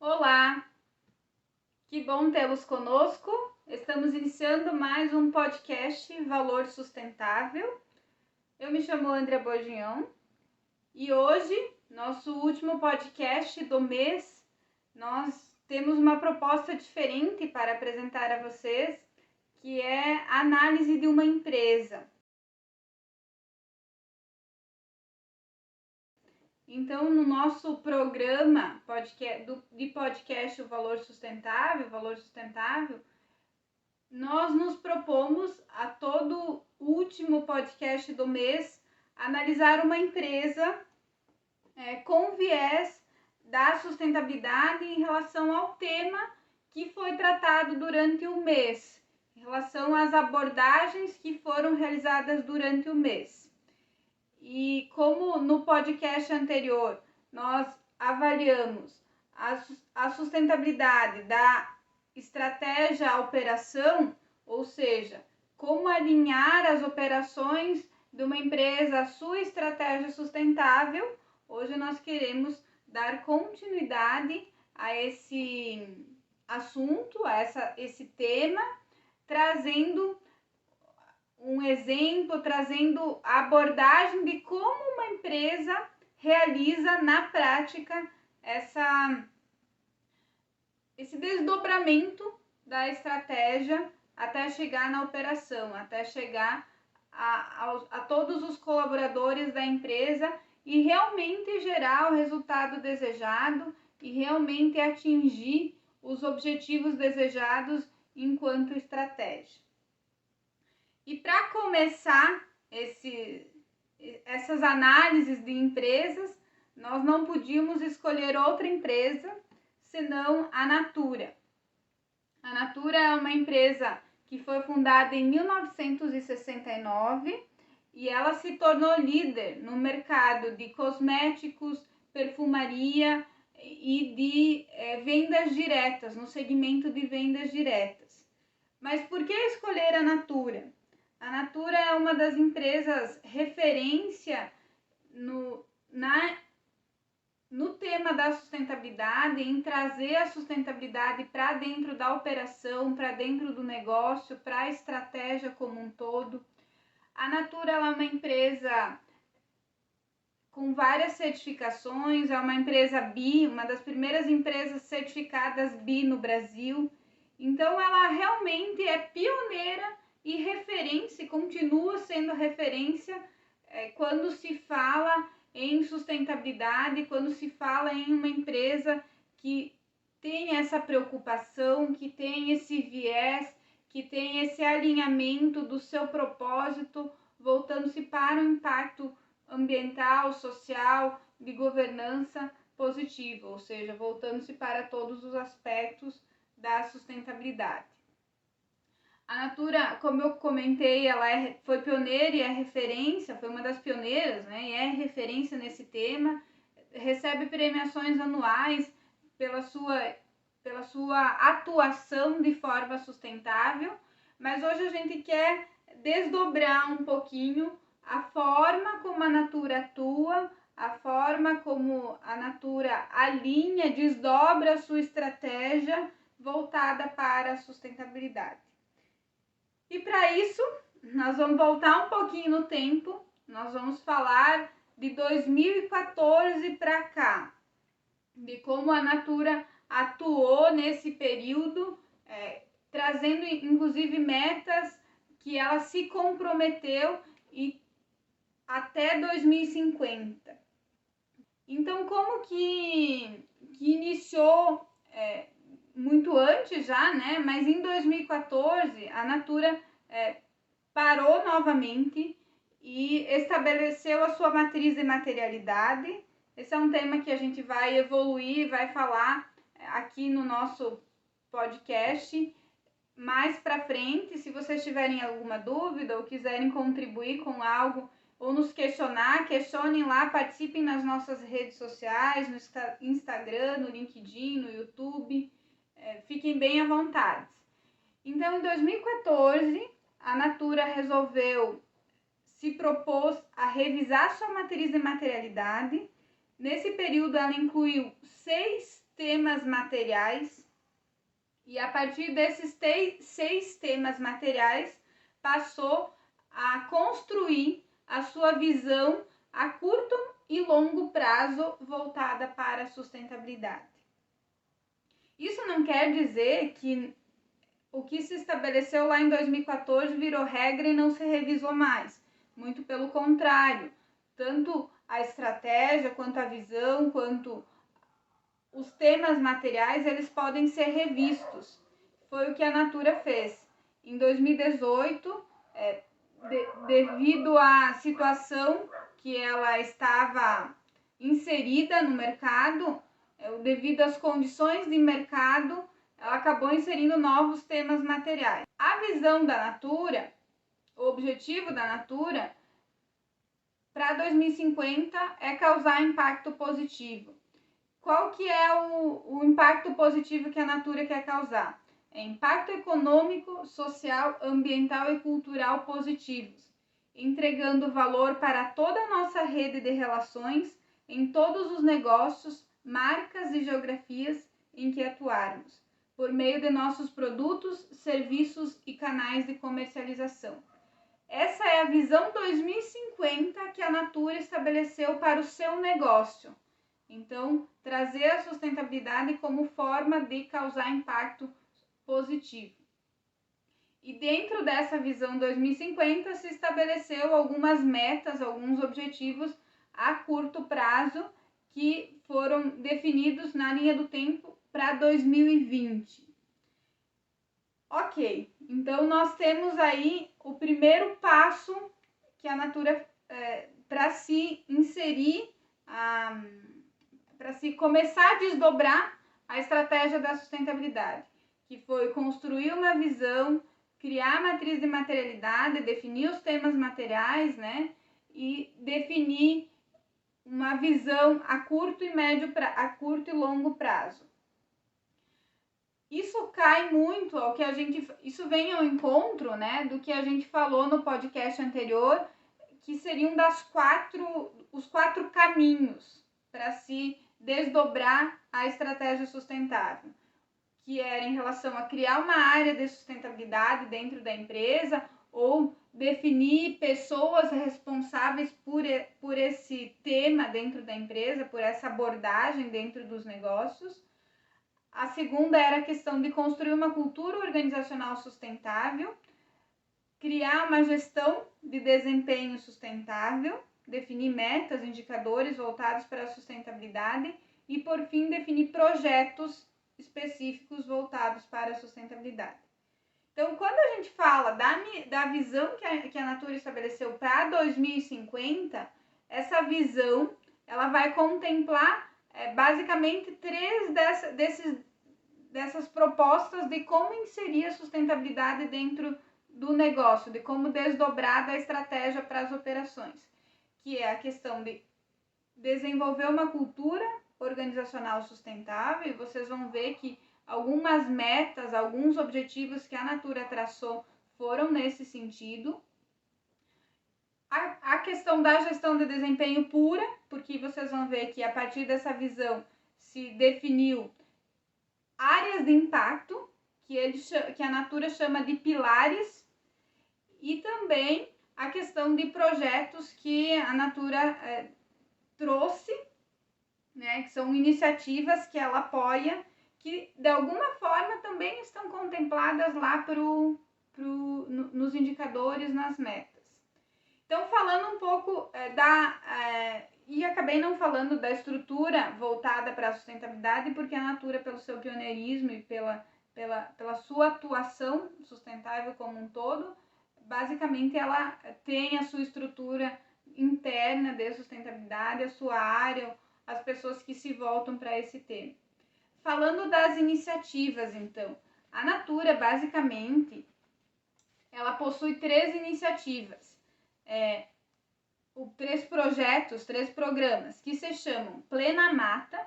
Olá, que bom tê-los conosco. Estamos iniciando mais um podcast Valor Sustentável. Eu me chamo Andrea Bourguignon e hoje, nosso último podcast do mês, nós temos uma proposta diferente para apresentar a vocês, que é a análise de uma empresa. Então, no nosso programa de podcast O Valor Sustentável, nós nos propomos a todo último podcast do mês analisar uma empresa com viés da sustentabilidade em relação ao tema que foi tratado durante o mês, em relação às abordagens que foram realizadas durante o mês. E como no podcast anterior nós avaliamos a sustentabilidade da estratégia à operação, ou seja, como alinhar as operações de uma empresa à sua estratégia sustentável, hoje nós queremos dar continuidade a esse assunto, esse tema, trazendo um exemplo, trazendo a abordagem de como uma empresa realiza na prática esse desdobramento da estratégia até chegar na operação, até chegar a todos os colaboradores da empresa e realmente gerar o resultado desejado e realmente atingir os objetivos desejados enquanto estratégia. E para começar essas análises de empresas, nós não podíamos escolher outra empresa senão a Natura. A Natura é uma empresa que foi fundada em 1969 e ela se tornou líder no mercado de cosméticos, perfumaria e de vendas diretas, no segmento de vendas diretas. Mas por que escolher a Natura? A Natura é uma das empresas referência no tema da sustentabilidade, em trazer a sustentabilidade para dentro da operação, para dentro do negócio, para a estratégia como um todo. A Natura é uma empresa com várias certificações, é uma empresa BI, uma das primeiras empresas certificadas BI no Brasil. Então ela realmente é pioneira e referência, continua sendo referência quando se fala em sustentabilidade, quando se fala em uma empresa que tem essa preocupação, que tem esse viés, que tem esse alinhamento do seu propósito, voltando-se para o impacto ambiental, social, de governança positiva, ou seja, voltando-se para todos os aspectos da sustentabilidade. A Natura, como eu comentei, ela foi pioneira e é referência, foi uma das pioneiras, né? E é referência nesse tema, recebe premiações anuais pela sua atuação de forma sustentável, mas hoje a gente quer desdobrar um pouquinho a forma como a Natura atua, a forma como a Natura alinha, desdobra a sua estratégia voltada para a sustentabilidade. E para isso, nós vamos voltar um pouquinho no tempo, nós vamos falar de 2014 para cá, de como a Natura atuou nesse período, trazendo inclusive metas que ela se comprometeu e até 2050. Então, como que iniciou muito antes já, né? Mas em 2014 a Natura parou novamente e estabeleceu a sua matriz de materialidade. Esse é um tema que a gente vai evoluir, vai falar aqui no nosso podcast mais para frente. Se vocês tiverem alguma dúvida ou quiserem contribuir com algo ou nos questionar, questionem lá, participem nas nossas redes sociais, no Instagram, no LinkedIn, no YouTube. Fiquem bem à vontade. Então, em 2014, a Natura se propôs a revisar sua matriz de materialidade. Nesse período, ela incluiu 6 temas materiais, e a partir desses 6 temas materiais passou a construir a sua visão a curto e longo prazo voltada para a sustentabilidade. Isso não quer dizer que o que se estabeleceu lá em 2014 virou regra e não se revisou mais. Muito pelo contrário, tanto a estratégia, quanto a visão, quanto os temas materiais, eles podem ser revistos. Foi o que a Natura fez. Em 2018, devido à situação que ela estava inserida no mercado, devido às condições de mercado, ela acabou inserindo novos temas materiais. A visão da Natura, o objetivo da Natura para 2050 é causar impacto positivo. Qual que é o impacto positivo que a Natura quer causar? É impacto econômico, social, ambiental e cultural positivos, entregando valor para toda a nossa rede de relações em todos os negócios, marcas e geografias em que atuarmos, por meio de nossos produtos, serviços e canais de comercialização. Essa é a visão 2050 que a Natura estabeleceu para o seu negócio. Então, trazer a sustentabilidade como forma de causar impacto positivo. E dentro dessa visão 2050 se estabeleceu algumas metas, alguns objetivos a curto prazo que foram definidos na linha do tempo para 2020. Ok, então nós temos aí o primeiro passo que a Natura, para se inserir, para se começar a desdobrar a estratégia da sustentabilidade, que foi construir uma visão, criar a matriz de materialidade, definir os temas materiais, né, e definir uma visão a curto e longo prazo. Isso cai muito ao que isso vem ao encontro, né, do que a gente falou no podcast anterior, que seriam os 4 caminhos para se desdobrar a estratégia sustentável, que era em relação a criar uma área de sustentabilidade dentro da empresa ou definir pessoas responsáveis por esse tema dentro da empresa, por essa abordagem dentro dos negócios. A segunda era a questão de construir uma cultura organizacional sustentável, criar uma gestão de desempenho sustentável, definir metas, indicadores voltados para a sustentabilidade e, por fim, definir projetos específicos voltados para a sustentabilidade. Então, quando a gente fala da visão que a Natura estabeleceu para 2050, essa visão ela vai contemplar basicamente 3 dessas propostas de como inserir a sustentabilidade dentro do negócio, de como desdobrar da estratégia para as operações, que é a questão de desenvolver uma cultura organizacional sustentável, e vocês vão ver que algumas metas, alguns objetivos que a Natura traçou foram nesse sentido. A questão da gestão de desempenho pura, porque vocês vão ver que a partir dessa visão se definiu áreas de impacto, que a Natura chama de pilares, e também a questão de projetos que a Natura trouxe, né, que são iniciativas que ela apoia, que de alguma forma também estão contempladas lá nos indicadores, nas metas. Então, falando um pouco e acabei não falando da estrutura voltada para a sustentabilidade, porque a Natura, pelo seu pioneirismo e pela sua atuação sustentável como um todo, basicamente ela tem a sua estrutura interna de sustentabilidade, a sua área, as pessoas que se voltam para esse tema. Falando das iniciativas, então, a Natura, basicamente, ela possui 3 iniciativas. 3 projetos, 3 programas, que se chamam Plena Mata,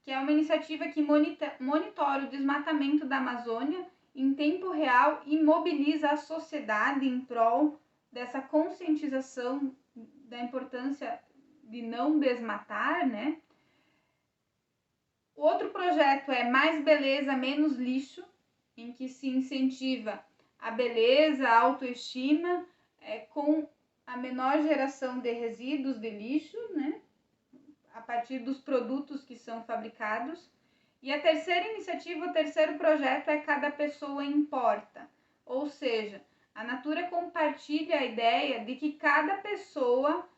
que é uma iniciativa que monitora o desmatamento da Amazônia em tempo real e mobiliza a sociedade em prol dessa conscientização da importância de não desmatar, né? Outro projeto é Mais Beleza, Menos Lixo, em que se incentiva a beleza, a autoestima, com a menor geração de resíduos de lixo, né? A partir dos produtos que são fabricados. E a terceira iniciativa, o terceiro projeto é Cada Pessoa Importa, ou seja, a Natura compartilha a ideia de que cada pessoa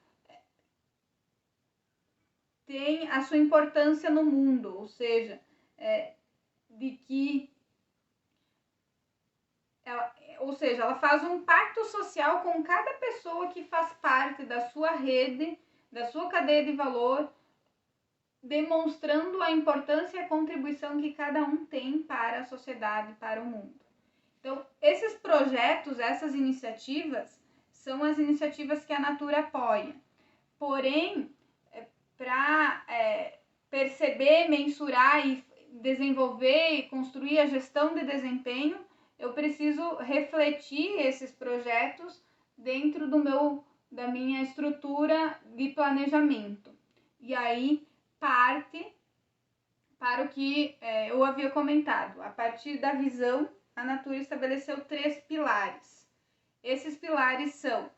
tem a sua importância no mundo, ou seja, de que ela faz um pacto social com cada pessoa que faz parte da sua rede, da sua cadeia de valor, demonstrando a importância e a contribuição que cada um tem para a sociedade, para o mundo. Então, esses projetos, essas iniciativas, são as iniciativas que a Natura apoia. Porém, para perceber, mensurar e desenvolver e construir a gestão de desempenho, eu preciso refletir esses projetos dentro da minha estrutura de planejamento. E aí parte para o que eu havia comentado. A partir da visão, a Natura estabeleceu 3 pilares. Esses pilares são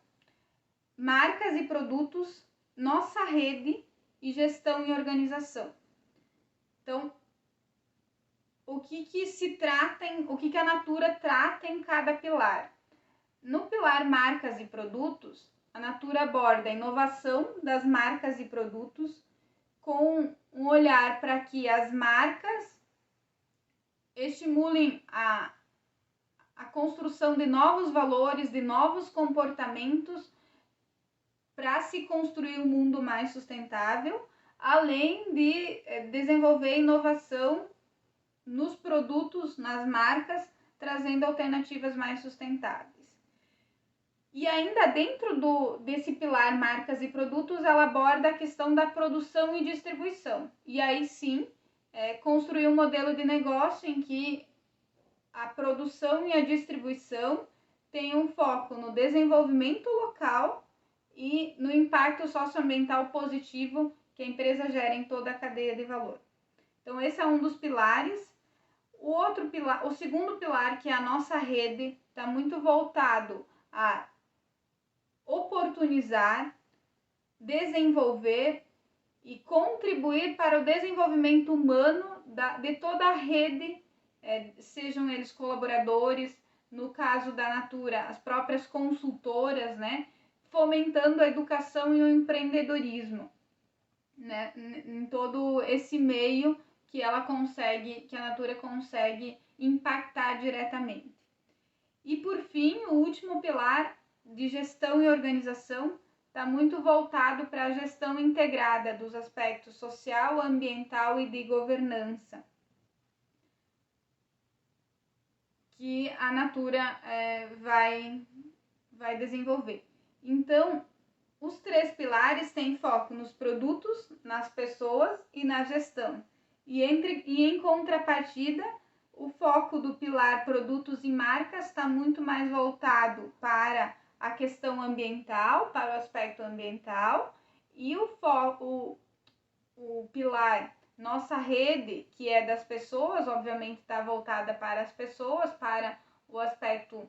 marcas e produtos, nossa rede e gestão e organização. Então, o que a Natura trata em cada pilar? No pilar marcas e produtos, a Natura aborda a inovação das marcas e produtos com um olhar para que as marcas estimulem a construção de novos valores, de novos comportamentos para se construir um mundo mais sustentável, além de desenvolver inovação nos produtos, nas marcas, trazendo alternativas mais sustentáveis. E ainda dentro desse pilar marcas e produtos, ela aborda a questão da produção e distribuição. E aí sim, construir um modelo de negócio em que a produção e a distribuição têm um foco no desenvolvimento local e no impacto socioambiental positivo que a empresa gera em toda a cadeia de valor. Então, esse é um dos pilares. O segundo pilar, que é a nossa rede, está muito voltado a oportunizar, desenvolver e contribuir para o desenvolvimento humano de toda a rede, sejam eles colaboradores, no caso da Natura, as próprias consultoras, né, fomentando a educação e o empreendedorismo, né, em todo esse meio que a Natura consegue impactar diretamente. E por fim, o último pilar de gestão e organização está muito voltado para a gestão integrada dos aspectos social, ambiental e de governança, que a Natura vai desenvolver. Então, os 3 pilares têm foco nos produtos, nas pessoas e na gestão. E em contrapartida, o foco do pilar produtos e marcas está muito mais voltado para a questão ambiental, para o aspecto ambiental, e o pilar nossa rede, que é das pessoas, obviamente está voltada para as pessoas, para o aspecto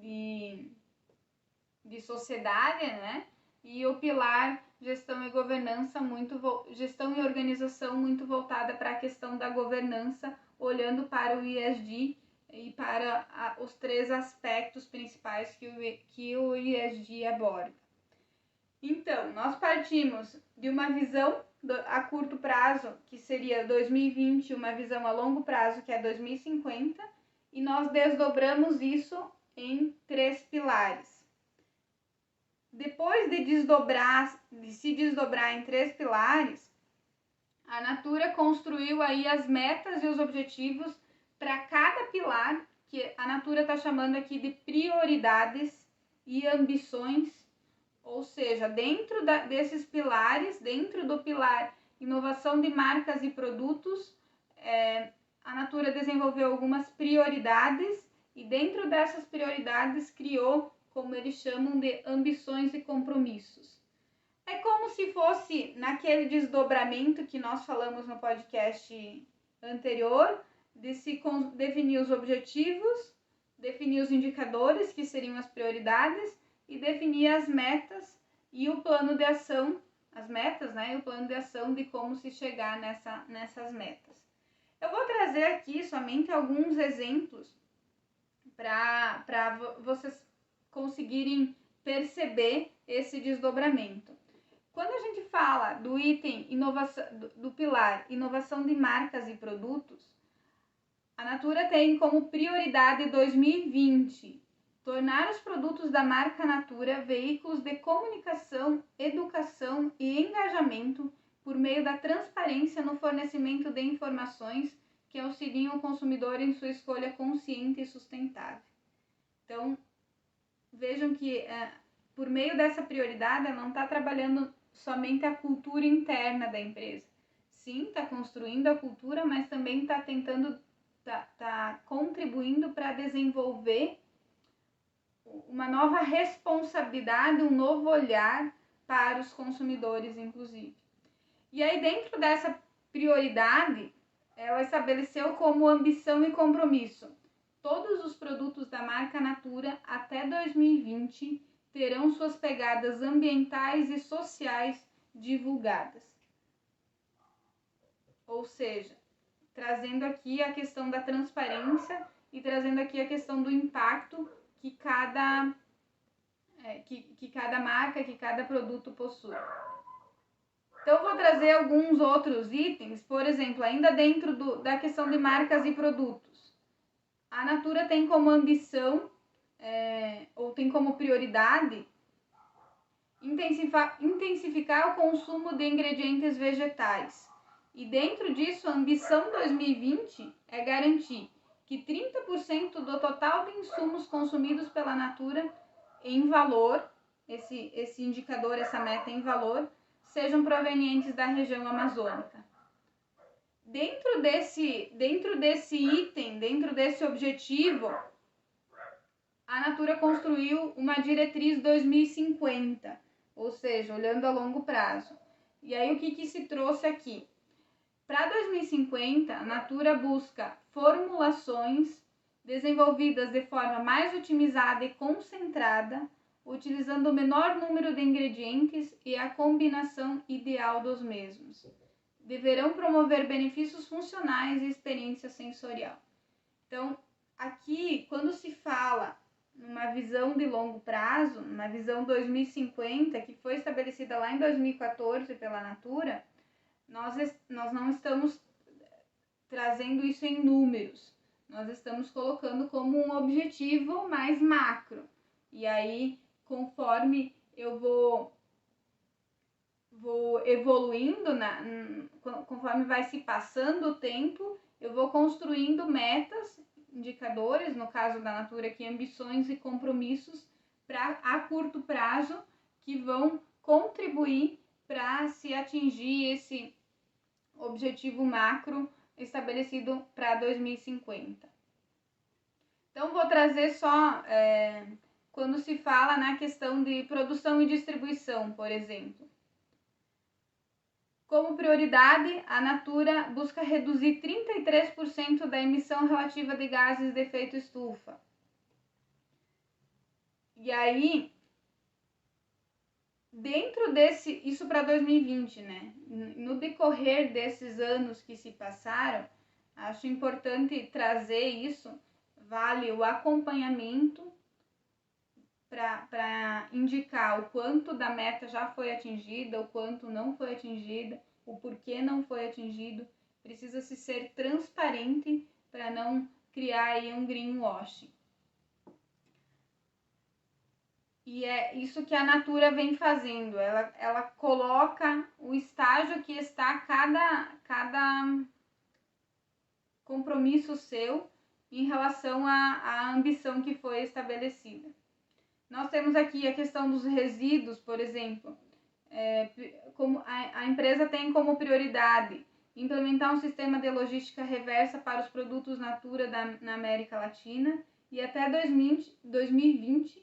de sociedade, né? E o pilar gestão e governança, gestão e organização muito voltada para a questão da governança, olhando para o ESG e para os 3 aspectos principais que o ESG aborda. Então, nós partimos de uma visão a curto prazo, que seria 2020, uma visão a longo prazo, que é 2050, e nós desdobramos isso em 3 pilares. Depois de se desdobrar em 3 pilares, a Natura construiu aí as metas e os objetivos para cada pilar, que a Natura está chamando aqui de prioridades e ambições, ou seja, dentro desses pilares, dentro do pilar inovação de marcas e produtos, a Natura desenvolveu algumas prioridades e dentro dessas prioridades criou, como eles chamam, de ambições e compromissos. É como se fosse naquele desdobramento que nós falamos no podcast anterior, de se definir os objetivos, definir os indicadores, que seriam as prioridades, e definir as metas e o plano de ação, as metas, né? E o plano de ação de como se chegar nessas metas. Eu vou trazer aqui somente alguns exemplos para vocês conseguirem perceber esse desdobramento. Quando a gente fala do item inovação, do pilar inovação de marcas e produtos, a Natura tem como prioridade 2020 tornar os produtos da marca Natura veículos de comunicação, educação e engajamento por meio da transparência no fornecimento de informações que auxiliem o consumidor em sua escolha consciente e sustentável. Então, vejam que por meio dessa prioridade, ela não está trabalhando somente a cultura interna da empresa. Sim, está construindo a cultura, mas também está tentando, está contribuindo para desenvolver uma nova responsabilidade, um novo olhar para os consumidores, inclusive. E aí, dentro dessa prioridade, ela estabeleceu como ambição e compromisso: todos os produtos da marca Natura até 2020 terão suas pegadas ambientais e sociais divulgadas. Ou seja, trazendo aqui a questão da transparência e trazendo aqui a questão do impacto que cada marca, que cada produto possui. Então, vou trazer alguns outros itens, por exemplo, ainda dentro da questão de marcas e produtos. A Natura tem como ambição, ou tem como prioridade, intensificar o consumo de ingredientes vegetais. E dentro disso, a ambição 2020 é garantir que 30% do total de insumos consumidos pela Natura em valor, esse indicador, essa meta em valor, sejam provenientes da região amazônica. Dentro desse item, dentro desse objetivo, a Natura construiu uma diretriz 2050, ou seja, olhando a longo prazo. E aí o que se trouxe aqui? Para 2050, a Natura busca formulações desenvolvidas de forma mais otimizada e concentrada, utilizando o menor número de ingredientes e a combinação ideal dos mesmos. Deverão promover benefícios funcionais e experiência sensorial. Então, aqui, quando se fala numa visão de longo prazo, uma visão 2050, que foi estabelecida lá em 2014 pela Natura, nós não estamos trazendo isso em números, nós estamos colocando como um objetivo mais macro. E aí, conforme eu vou evoluindo, conforme vai se passando o tempo, eu vou construindo metas, indicadores, no caso da Natura aqui, ambições e compromissos a curto prazo, que vão contribuir para se atingir esse objetivo macro estabelecido para 2050. Então, vou trazer só quando se fala na questão de produção e distribuição, por exemplo. Como prioridade, a Natura busca reduzir 33% da emissão relativa de gases de efeito estufa. E aí, dentro isso para 2020, né? No decorrer desses anos que se passaram, acho importante trazer isso, vale o acompanhamento para indicar o quanto da meta já foi atingida, o quanto não foi atingida, o porquê não foi atingido. Precisa-se ser transparente para não criar aí um greenwashing. E é isso que a Natura vem fazendo, ela coloca o estágio que está cada compromisso seu em relação à ambição que foi estabelecida. Nós temos aqui a questão dos resíduos, por exemplo. Como a empresa tem como prioridade implementar um sistema de logística reversa para os produtos Natura na América Latina e até 2020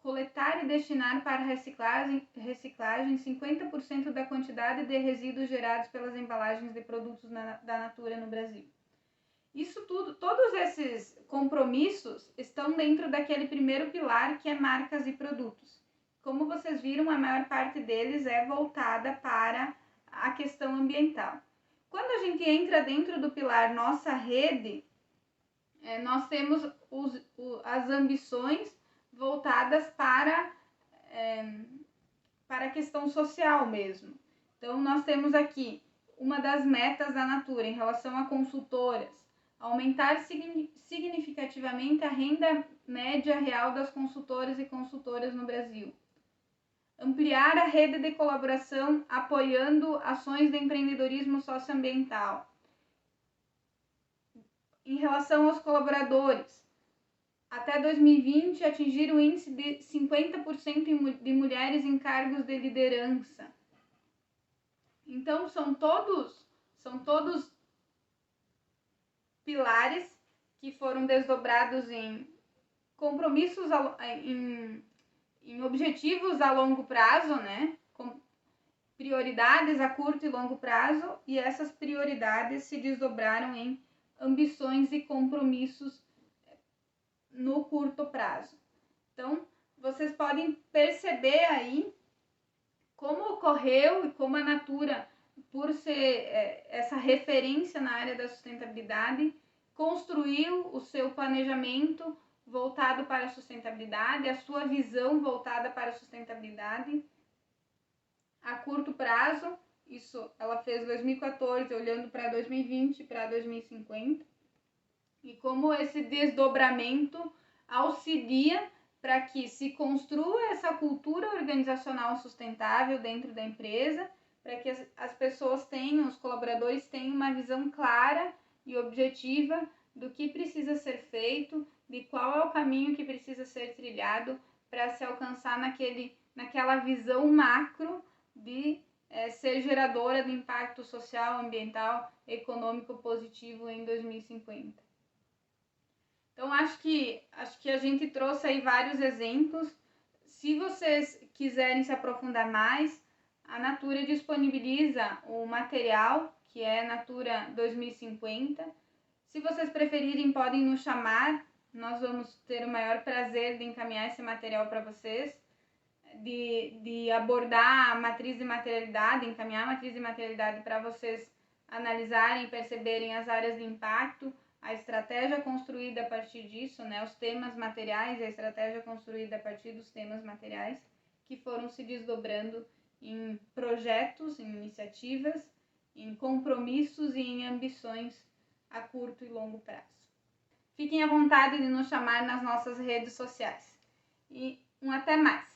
coletar e destinar para reciclagem 50% da quantidade de resíduos gerados pelas embalagens de produtos da Natura no Brasil. Isso tudo, todos esses compromissos estão dentro daquele primeiro pilar que é marcas e produtos. Como vocês viram, a maior parte deles é voltada para a questão ambiental. Quando a gente entra dentro do pilar nossa rede, nós temos as ambições voltadas para a questão social mesmo. Então, nós temos aqui uma das metas da Natura em relação a consultoras, aumentar significativamente a renda média real das consultoras e consultoras no Brasil. Ampliar a rede de colaboração apoiando ações de empreendedorismo socioambiental. Em relação aos colaboradores, até 2020 atingir o índice de 50% de mulheres em cargos de liderança. Então, são todos pilares que foram desdobrados em compromissos, em objetivos a longo prazo, né? Com prioridades a curto e longo prazo, e essas prioridades se desdobraram em ambições e compromissos no curto prazo. Então, vocês podem perceber aí como ocorreu e como a Natura, por ser essa referência na área da sustentabilidade, construiu o seu planejamento voltado para a sustentabilidade, a sua visão voltada para a sustentabilidade a curto prazo. Isso ela fez 2014, olhando para 2020 e para 2050. E como esse desdobramento auxilia para que se construa essa cultura organizacional sustentável dentro da empresa, para que as pessoas tenham, os colaboradores tenham uma visão clara e objetiva do que precisa ser feito, de qual é o caminho que precisa ser trilhado para se alcançar naquela visão macro de ser geradora de impacto social, ambiental, econômico positivo em 2050. Então, acho que a gente trouxe aí vários exemplos. Se vocês quiserem se aprofundar mais, a Natura disponibiliza o material, que é Natura 2050. Se vocês preferirem, podem nos chamar. Nós vamos ter o maior prazer de encaminhar esse material para vocês, de abordar a matriz de materialidade, encaminhar a matriz de materialidade para vocês analisarem e perceberem as áreas de impacto, a estratégia construída a partir disso, né, os temas materiais, a estratégia construída a partir dos temas materiais, que foram se desdobrando em projetos, em iniciativas, em compromissos e em ambições a curto e longo prazo. Fiquem à vontade de nos chamar nas nossas redes sociais. E até mais!